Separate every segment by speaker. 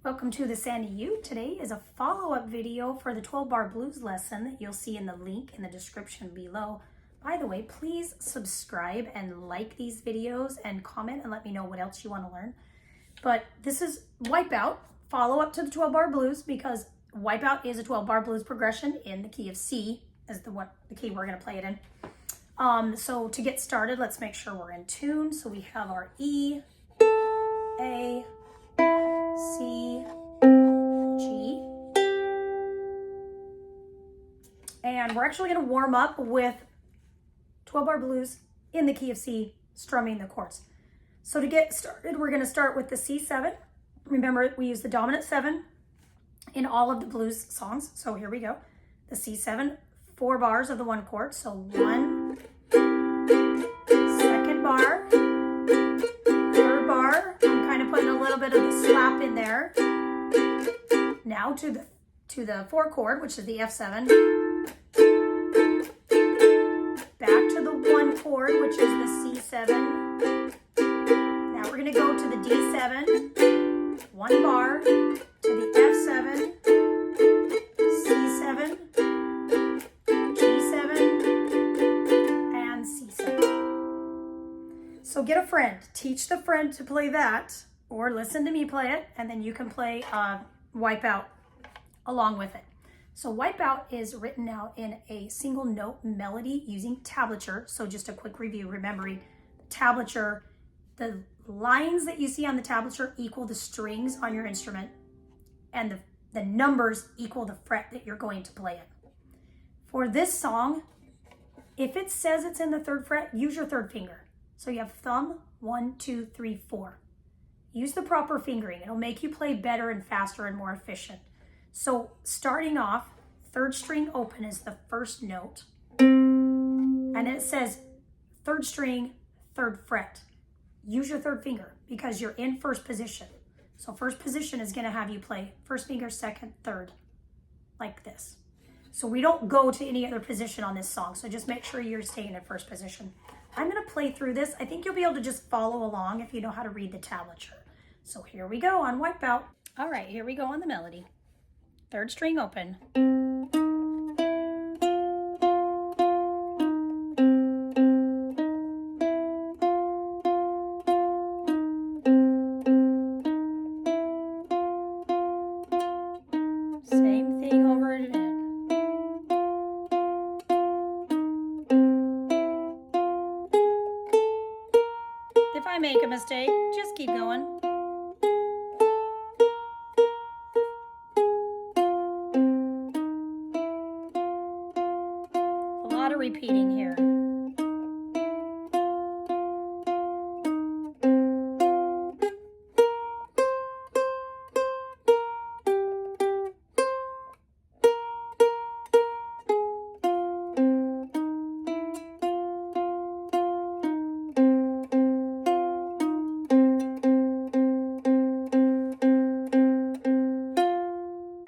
Speaker 1: Welcome to the Sandy U. Today is a follow-up video for the 12-bar blues lesson that you'll see in the link in the description below. By the way, please subscribe and like these videos and comment and let me know what else you want to learn. But this is Wipeout, follow-up to the 12-bar blues, because Wipeout is a 12-bar blues progression in the key of C, is the key we're going to play it in. So to get started, let's make sure we're in tune. So we have our E, A, C, G, and we're actually going to warm up with 12-bar blues in the key of C, strumming the chords. So to get started, we're going to start with the C7. Remember, we use the dominant 7 in all of the blues songs. So here we go. The C7, 4 bars of the 1 chord. So 1, 2nd bar, 3rd bar. I'm kind of putting a little bit of the slap in there. Now to the 4 chord, which is the F7. Back to the 1 chord, which is the C7. Now we're going to go to the D7, 1 bar, to the F7, C7, G7, and C7. So get a friend, teach the friend to play that, or listen to me play it, and then you can play Wipeout along with it. So Wipeout is written out in a single note melody using tablature. So just a quick review, remembering tablature, the lines that you see on the tablature equal the strings on your instrument, and the numbers equal the fret that you're going to play it. For this song, if it says it's in the 3rd fret, use your 3rd finger. So you have thumb, 1, 2, 3, 4. Use the proper fingering. It'll make you play better and faster and more efficient. So starting off, 3rd string open is the 1st note. And it says 3rd string, 3rd fret. Use your 3rd finger because you're in 1st position. So 1st position is going to have you play 1st finger, 2nd, 3rd, like this. So we don't go to any other position on this song. So just make sure you're staying in 1st position. I'm going to play through this. I think you'll be able to just follow along if you know how to read the tablature. So here we go on Wipeout. All right, here we go on the melody. 3rd string open. Same thing over and in. If I make a mistake, just keep going. A lot of repeating here.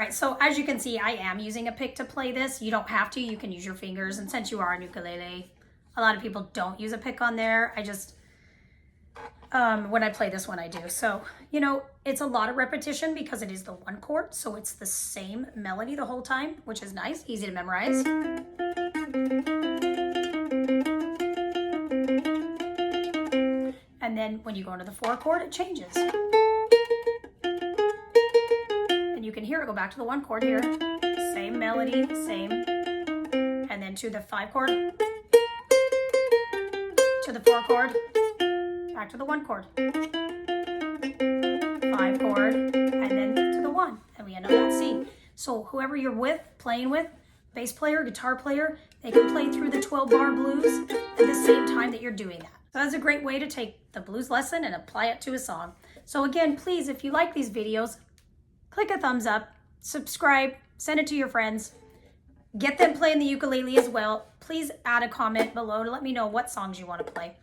Speaker 1: So as you can see, I am using a pick to play this. You don't have to, you can use your fingers. And since you are on ukulele, a lot of people don't use a pick on there. I just, when I play this one, I do. So, you know, it's a lot of repetition because it is the 1 chord. So it's the same melody the whole time, which is nice, easy to memorize. And then when you go into the 4 chord, it changes. You can hear it go back to the 1 chord here. Same melody, same. And then to the 5 chord. To the 4 chord. Back to the 1 chord. 5 chord. And then to the 1. And we end up at C. So whoever you're with, playing with, bass player, guitar player, they can play through the 12-bar blues at the same time that you're doing that. So that's a great way to take the blues lesson and apply it to a song. So again, please, if you like these videos, click a thumbs up, subscribe, send it to your friends, get them playing the ukulele as well. Please add a comment below to let me know what songs you want to play.